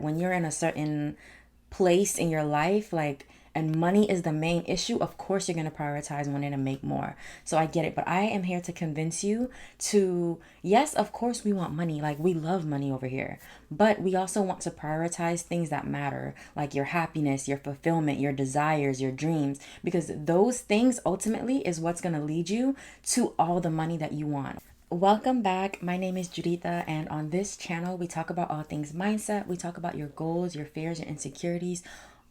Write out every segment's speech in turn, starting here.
When you're in a certain place in your life, like, and money is the main issue, of course you're going to prioritize wanting to make more. So I get it, but I am here to convince you to, yes, of course we want money. Like, we love money over here, but we also want to prioritize things that matter, like your happiness, your fulfillment, your desires, your dreams, because those things ultimately is what's going to lead you to all the money that you want. Welcome back. My name is Juditha, and on this channel, we talk about all things mindset. We talk about your goals, your fears, your insecurities,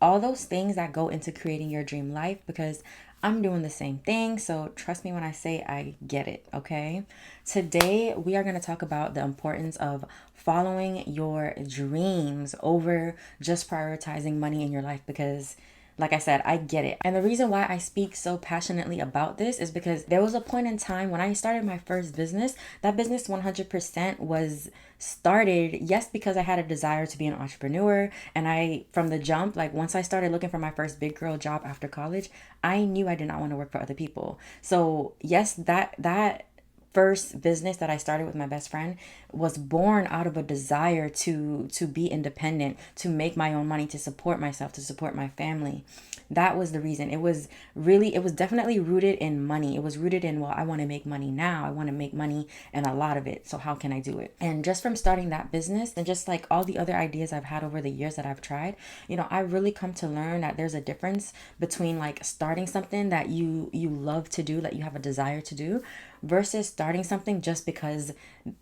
all those things that go into creating your dream life, because I'm doing the same thing. So trust me when I say I get it, okay? Today, we are going to talk about the importance of following your dreams over just prioritizing money in your life, because like I said, I get it. And the reason why I speak so passionately about this is because there was a point in time when I started my first business. That business 100% was started, yes, because I had a desire to be an entrepreneur. And I, from the jump, like once I started looking for my first big girl job after college, I knew I did not want to work for other people. So yes, that first business that I started with my best friend was born out of a desire to be independent, to make my own money, to support myself, to support my family. That was the reason. It was definitely rooted in money. It was rooted in, well, I want to make money now. I want to make money and a lot of it. So how can I do it? And just from starting that business and just like all the other ideas I've had over the years that I've tried, I really come to learn that there's a difference between like starting something that you love to do, that you have a desire to do, versus starting something just because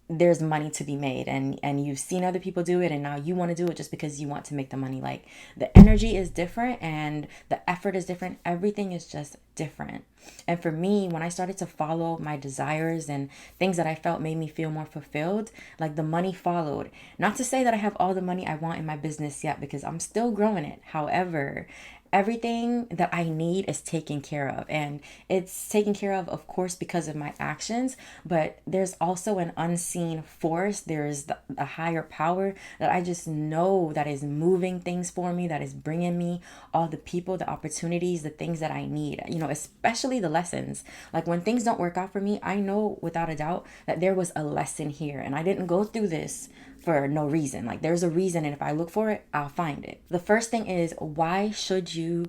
there's money to be made, and you've seen other people do it and now you want to do it just because you want to make the money. Like, the energy is different and the effort is different. Everything is just different. And for me, when I started to follow my desires and things that I felt made me feel more fulfilled, like, the money followed. Not to say that I have all the money I want in my business yet, because I'm still growing it. However, everything that I need is taken care of. And it's taken care of course, because of my actions, but there's also an unseen force. There's a higher power that I just know that is moving things for me, that is bringing me all the people, the opportunities, the things that I need, especially the lessons. Like, when things don't work out for me, I know without a doubt that there was a lesson here, and I didn't go through this for no reason. Like, there's a reason, and if I look for it, I'll find it. The first thing is, why should you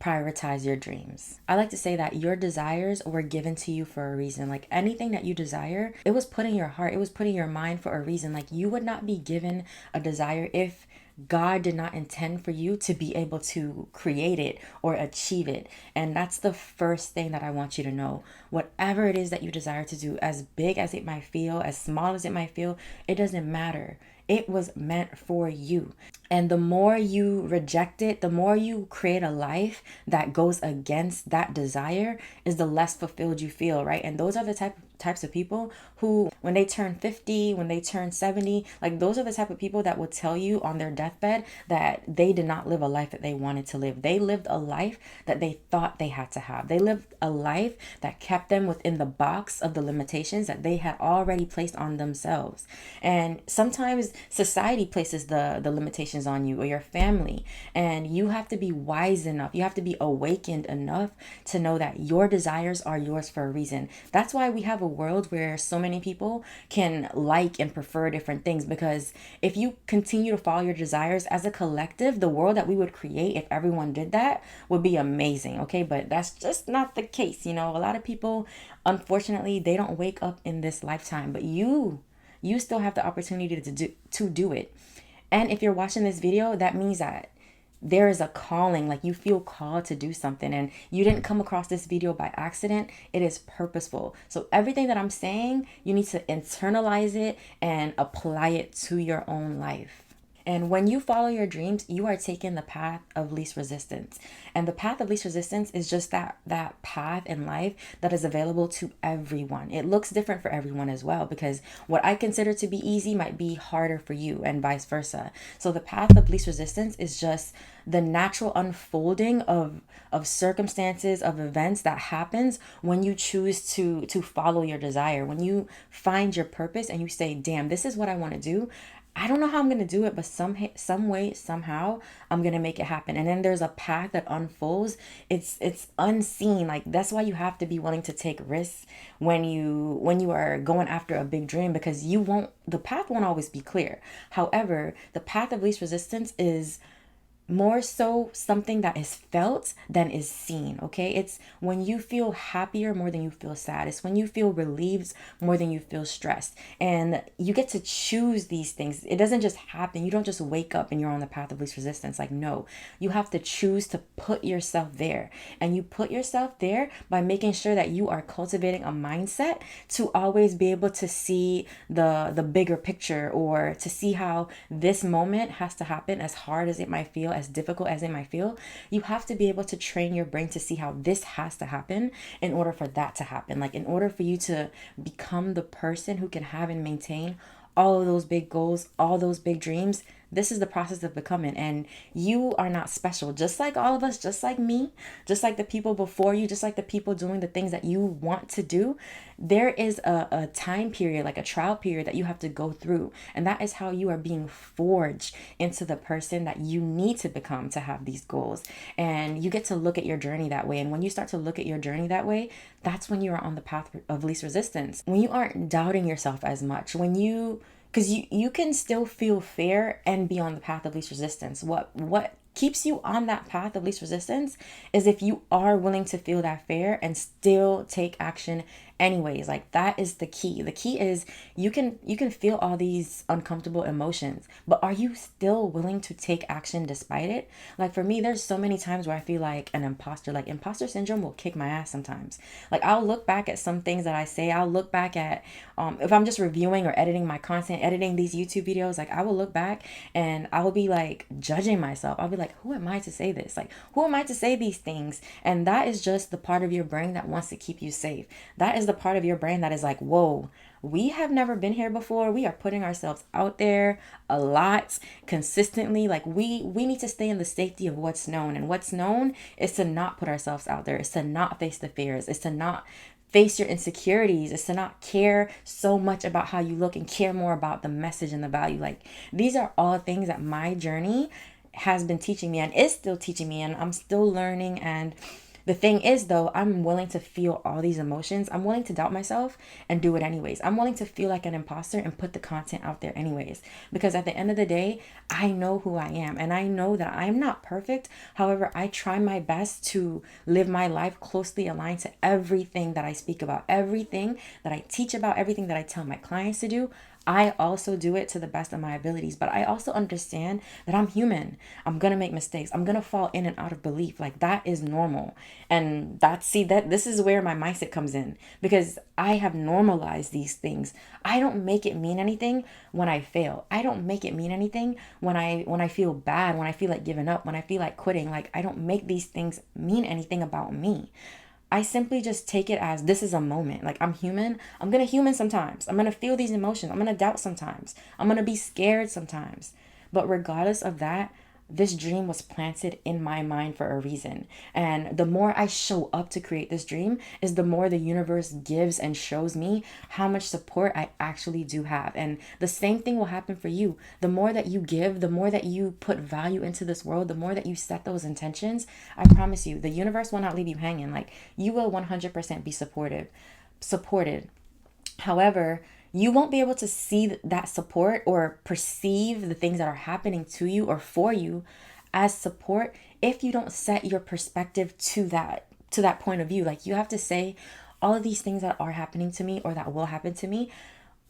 prioritize your dreams? I like to say that your desires were given to you for a reason. Like, anything that you desire, it was put in your heart, it was put in your mind for a reason. Like, you would not be given a desire if God did not intend for you to be able to create it or achieve it. And that's the first thing that I want you to know. Whatever it is that you desire to do, as big as it might feel, as small as it might feel, it doesn't matter. It was meant for you. And the more you reject it, the more you create a life that goes against that desire, is the less fulfilled you feel, right? And those are the types of people who, when they turn 50, when they turn 70, like, those are the type of people that will tell you on their deathbed that they did not live a life that they wanted to live. They lived a life that they thought they had to have. They lived a life that kept them within the box of the limitations that they had already placed on themselves. And sometimes society places the limitations on you, or your family, and you have to be wise enough, you have to be awakened enough to know that your desires are yours for a reason. That's why we have a world where so many people can like and prefer different things, because if you continue to follow your desires as a collective, the world that we would create if everyone did that would be amazing, okay? But that's just not the case. A lot of people, unfortunately, they don't wake up in this lifetime, but you still have the opportunity to do it. And if you're watching this video, that means that there is a calling, like, you feel called to do something, and you didn't come across this video by accident. It is purposeful. So everything that I'm saying, you need to internalize it and apply it to your own life. And when you follow your dreams, you are taking the path of least resistance. And the path of least resistance is just that path in life that is available to everyone. It looks different for everyone as well, because what I consider to be easy might be harder for you, and vice versa. So the path of least resistance is just the natural unfolding of circumstances, of events that happens when you choose to follow your desire. When you find your purpose and you say, damn, this is what I want to do, I don't know how I'm going to do it, but some way, somehow, I'm going to make it happen. And then there's a path that unfolds. It's unseen. Like, that's why you have to be willing to take risks when you are going after a big dream, because the path won't always be clear. However, the path of least resistance is more so something that is felt than is seen. Okay, it's when you feel happier more than you feel sad. It's when you feel relieved more than you feel stressed, and you get to choose these things. It doesn't just happen. You don't just wake up and you're on the path of least resistance. Like, no, you have to choose to put yourself there, and you put yourself there by making sure that you are cultivating a mindset to always be able to see the bigger picture, or to see how this moment has to happen. As hard as it might feel, as difficult as it might feel, you have to be able to train your brain to see how this has to happen in order for that to happen. Like, in order for you to become the person who can have and maintain all of those big goals, all those big dreams, this is the process of becoming. And you are not special. Just like all of us, just like me, just like the people before you, just like the people doing the things that you want to do, there is a time period, like a trial period, that you have to go through. And that is how you are being forged into the person that you need to become to have these goals. And you get to look at your journey that way. And when you start to look at your journey that way, that's when you are on the path of least resistance. When you aren't doubting yourself as much, when you because you can still feel fear and be on the path of least resistance. What keeps you on that path of least resistance is if you are willing to feel that fear and still take action anyways. Like, that is the key. The key is you can feel all these uncomfortable emotions, but are you still willing to take action despite it? Like, for me, there's so many times where I feel like an imposter. Like, imposter syndrome will kick my ass sometimes. Like, I'll look back at some things that I say. I'll look back at if I'm just reviewing or editing my content, editing these YouTube videos, like, I will look back and I will be like judging myself. I'll be like, who am I to say this? Like, who am I to say these things? And that is just the part of your brain that wants to keep you safe. That is the part of your brain that is like, whoa, we have never been here before. We are putting ourselves out there a lot, consistently. Like, we need to stay in the safety of what's known. And what's known is to not put ourselves out there. It's to not face the fears. It's to not face your insecurities. It's to not care so much about how you look and care more about the message and the value. Like, these are all things that my journey has been teaching me and is still teaching me, and I'm still learning. And the thing is, though, I'm willing to feel all these emotions. I'm willing to doubt myself and do it anyways. I'm willing to feel like an imposter and put the content out there anyways. Because at the end of the day, I know who I am, and I know that I'm not perfect. However, I try my best to live my life closely aligned to everything that I speak about, everything that I teach about, everything that I tell my clients to do. I also do it to the best of my abilities, but I also understand that I'm human. I'm going to make mistakes. I'm going to fall in and out of belief. Like, that is normal. And that this is where my mindset comes in, because I have normalized these things. I don't make it mean anything when I fail. I don't make it mean anything when I feel bad, when I feel like giving up, when I feel like quitting. Like, I don't make these things mean anything about me. I simply just take it as this is a moment. Like, I'm human. I'm going to human sometimes. I'm going to feel these emotions. I'm going to doubt sometimes. I'm going to be scared sometimes. But regardless of that, this dream was planted in my mind for a reason. And the more I show up to create this dream is the more the universe gives and shows me how much support I actually do have. And the same thing will happen for you. The more that you give, the more that you put value into this world, the more that you set those intentions, I promise you, the universe will not leave you hanging. Like, you will 100% be supported. However, you won't be able to see that support or perceive the things that are happening to you or for you as support if you don't set your perspective to that point of view. Like, you have to say, all of these things that are happening to me or that will happen to me,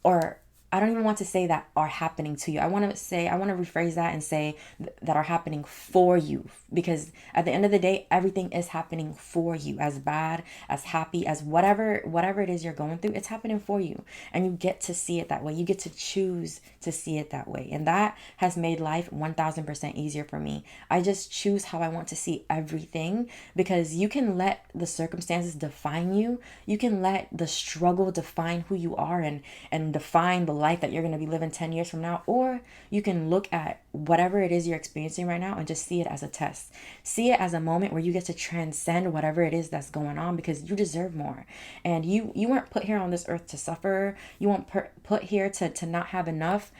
or I don't even want to say that are happening to you. I want to rephrase that and say that are happening for you. Because at the end of the day, everything is happening for you. As bad, as happy, as whatever it is you're going through, it's happening for you. And you get to see it that way. You get to choose to see it that way. And that has made life 1000% easier for me. I just choose how I want to see everything, because you can let the circumstances define you. You can let the struggle define who you are and define the life that you're going to be living 10 years from now. Or you can look at whatever it is you're experiencing right now and just see it as a test. See it as a moment where you get to transcend whatever it is that's going on, because you deserve more. And you weren't put here on this earth to suffer. You weren't put here to not have enough.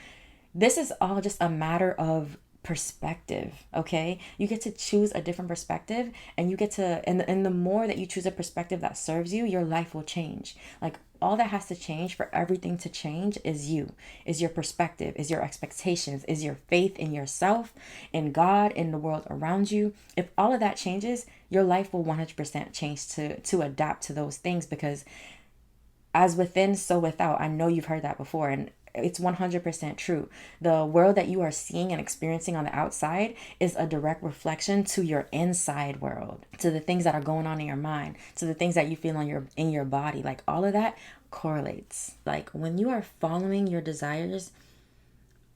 This is all just a matter of perspective. Okay, you get to choose a different perspective, and you get to, and the more that you choose a perspective that serves you, your life will change. Like, all that has to change for everything to change is you, is your perspective, is your expectations, is your faith in yourself, in God, in the world around you. If all of that changes, your life will 100% change to adapt to those things, because as within, so without. I know you've heard that before, and it's 100% true. The world that you are seeing and experiencing on the outside is a direct reflection to your inside world, to the things that are going on in your mind, to the things that you feel on your in your body. Like, all of that correlates. Like, when you are following your desires,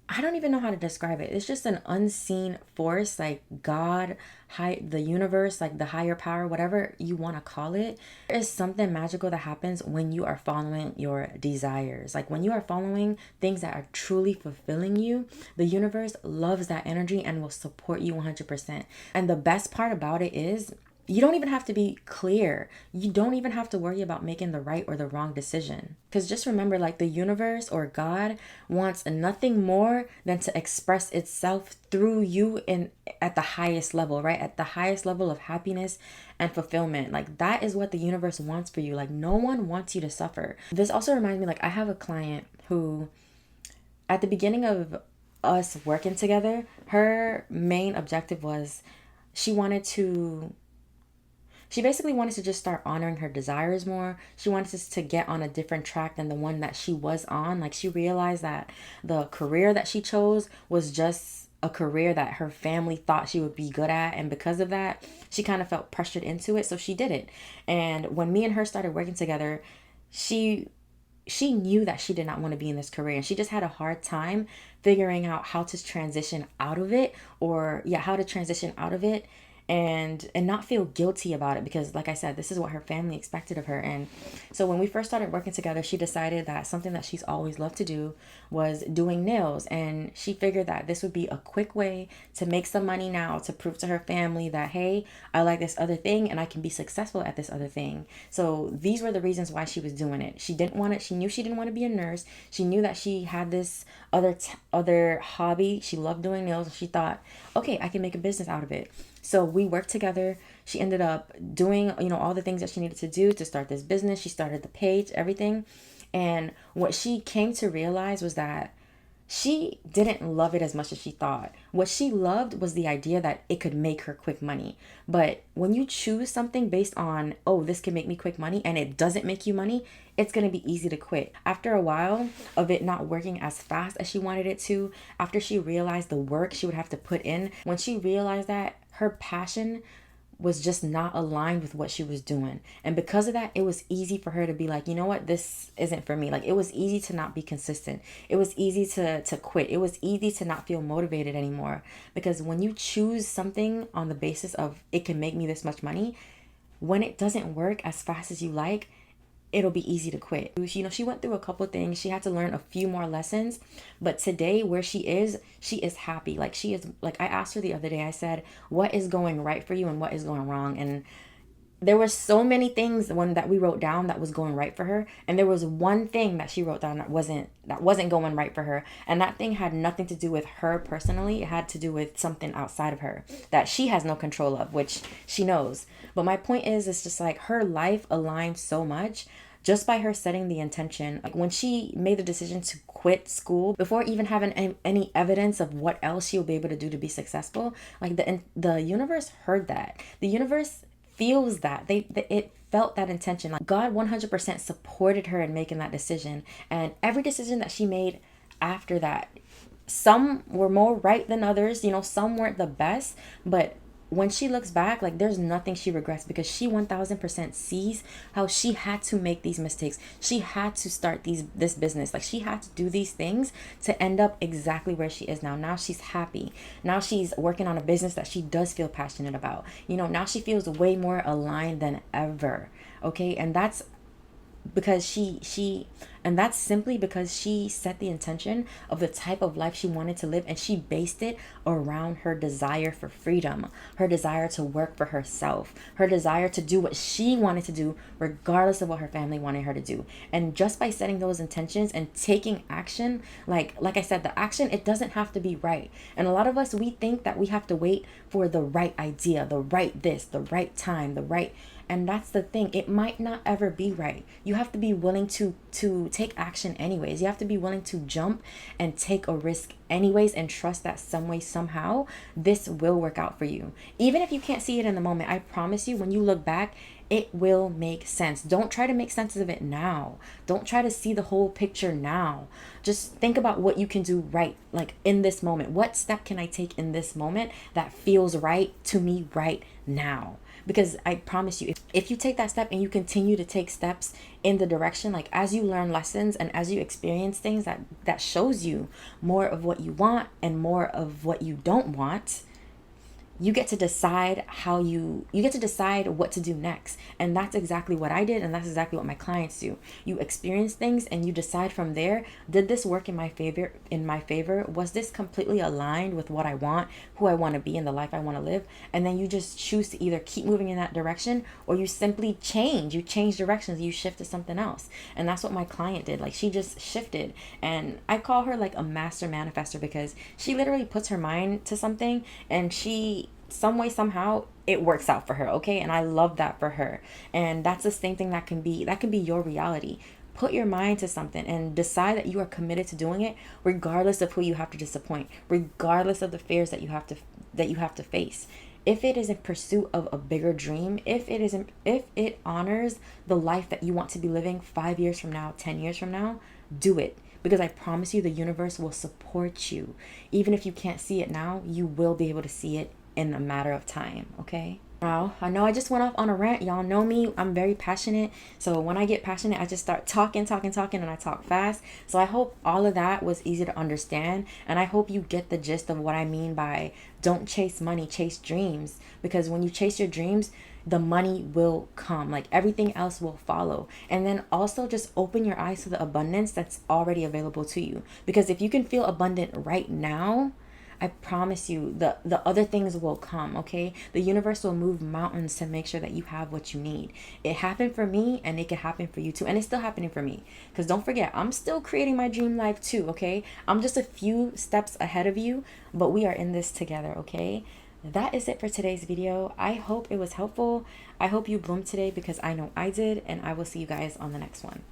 I don't even know how to describe it. It's just an unseen force, like God, the universe, like the higher power, whatever you want to call it. There is something magical that happens when you are following your desires. Like, when you are following things that are truly fulfilling you, the universe loves that energy and will support you 100%. And the best part about it is, you don't even have to be clear. You don't even have to worry about making the right or the wrong decision. Because just remember, like, the universe or God wants nothing more than to express itself through you in at the highest level, right? At the highest level of happiness and fulfillment. Like, that is what the universe wants for you. Like, no one wants you to suffer. This also reminds me, like, I have a client who, at the beginning of us working together, her main objective was she basically wanted to just start honoring her desires more. She wanted to get on a different track than the one that she was on. Like, she realized that the career that she chose was just a career that her family thought she would be good at. And because of that, she kind of felt pressured into it. So she did it. And when me and her started working together, she knew that she did not want to be in this career, and she just had a hard time figuring out how to transition out of it, or yeah, how to transition out of it and not feel guilty about it, because, like I said, this is what her family expected of her. And so when we first started working together, she decided that something that she's always loved to do was doing nails, and she figured that this would be a quick way to make some money now, to prove to her family that, hey, I like this other thing and I can be successful at this other thing. So these were the reasons why she was doing it. She didn't want it. She knew she didn't want to be a nurse. She knew that she had this other hobby. She loved doing nails. She thought, okay, I can make a business out of it. So we worked together. She ended up doing, all the things that she needed to do to start this business. She started the page, everything. And what she came to realize was that she didn't love it as much as she thought. What she loved was the idea that it could make her quick money. But when you choose something based on, oh, this can make me quick money, and it doesn't make you money, it's going to be easy to quit. After a while of it not working as fast as she wanted it to, after she realized the work she would have to put in, when she realized that her passion was just not aligned with what she was doing. And because of that, it was easy for her to be like, you know what, this isn't for me. Like, it was easy to not be consistent. It was easy to quit. It was easy to not feel motivated anymore. Because when you choose something on the basis of it can make me this much money, when it doesn't work as fast as you like, it'll be easy to quit. She went through a couple things. She had to learn a few more lessons. But today, where she is happy. Like, she is, like, I asked her the other day, I said, what is going right for you and what is going wrong? And there were so many things that we wrote down that was going right for her, and there was one thing that she wrote down that wasn't going right for her, and that thing had nothing to do with her personally. It had to do with something outside of her that she has no control of, which she knows. But my point is, it's just like her life aligned so much just by her setting the intention. Like, when she made the decision to quit school before even having any evidence of what else she would be able to do to be successful, like, the universe heard that. The universe feels that. It felt that intention. Like, God 100% supported her in making that decision. And every decision that she made after that, some were more right than others, some weren't the best, but when she looks back, like, there's nothing she regrets, because she 1000% sees how she had to make these mistakes. She had to start this business. Like, she had to do these things to end up exactly where she is now. Now she's happy. Now she's working on a business that she does feel passionate about. Now she feels way more aligned than ever. Okay. And that's because she And that's simply because she set the intention of the type of life she wanted to live, and she based it around her desire for freedom, her desire to work for herself, her desire to do what she wanted to do, regardless of what her family wanted her to do. And just by setting those intentions and taking action, like I said, the action, it doesn't have to be right. And a lot of us, we think that we have to wait for the right idea, the right this, the right time, the right, and that's the thing. It might not ever be right. You have to be willing to take action anyways. You have to be willing to jump and take a risk anyways, and trust that some way, somehow, this will work out for you. Even if you can't see it in the moment, I promise you, when you look back, it will make sense. Don't try to make sense of it now. Don't try to see the whole picture now. Just think about what you can do right, like in this moment. What step can I take in this moment that feels right to me right now? Because I promise you, if you take that step and you continue to take steps in the direction, like as you learn lessons and as you experience things that shows you more of what you want and more of what you don't want, you get to decide you get to decide what to do next. And that's exactly what I did, and that's exactly what my clients do. You experience things and you decide from there, did this work in my favor? Was this completely aligned with what I want, who I want to be, and the life I want to live? And then you just choose to either keep moving in that direction, or you simply change directions, you shift to something else. And that's what my client did. Like, she just shifted, and I call her like a master manifester, because she literally puts her mind to something, and she, some way, somehow, it works out for her. Okay. And I love that for her. And that's the same thing that can be your reality. Put your mind to something and decide that you are committed to doing it, regardless of who you have to disappoint, regardless of the fears that you have to face. If it is in pursuit of a bigger dream, if it honors the life that you want to be living 5 years from now, 10 years from now, do it. Because I promise you, the universe will support you. Even if you can't see it now, you will be able to see it in a matter of time. Okay. Now, I know I just went off on a rant. Y'all know me. I'm very passionate. So when I get passionate, I just start talking, and I talk fast. So I hope all of that was easy to understand. And I hope you get the gist of what I mean by don't chase money, chase dreams. Because when you chase your dreams, the money will come. Like, everything else will follow. And then also just open your eyes to the abundance that's already available to you. Because if you can feel abundant right now, I promise you, the other things will come. Okay. The universe will move mountains to make sure that you have what you need. It happened for me, and it can happen for you too. And it's still happening for me, because don't forget, I'm still creating my dream life too. Okay. I'm just a few steps ahead of you, but we are in this together. Okay. That is it for today's video. I hope it was helpful. I hope you bloomed today, because I know I did, and I will see you guys on the next one.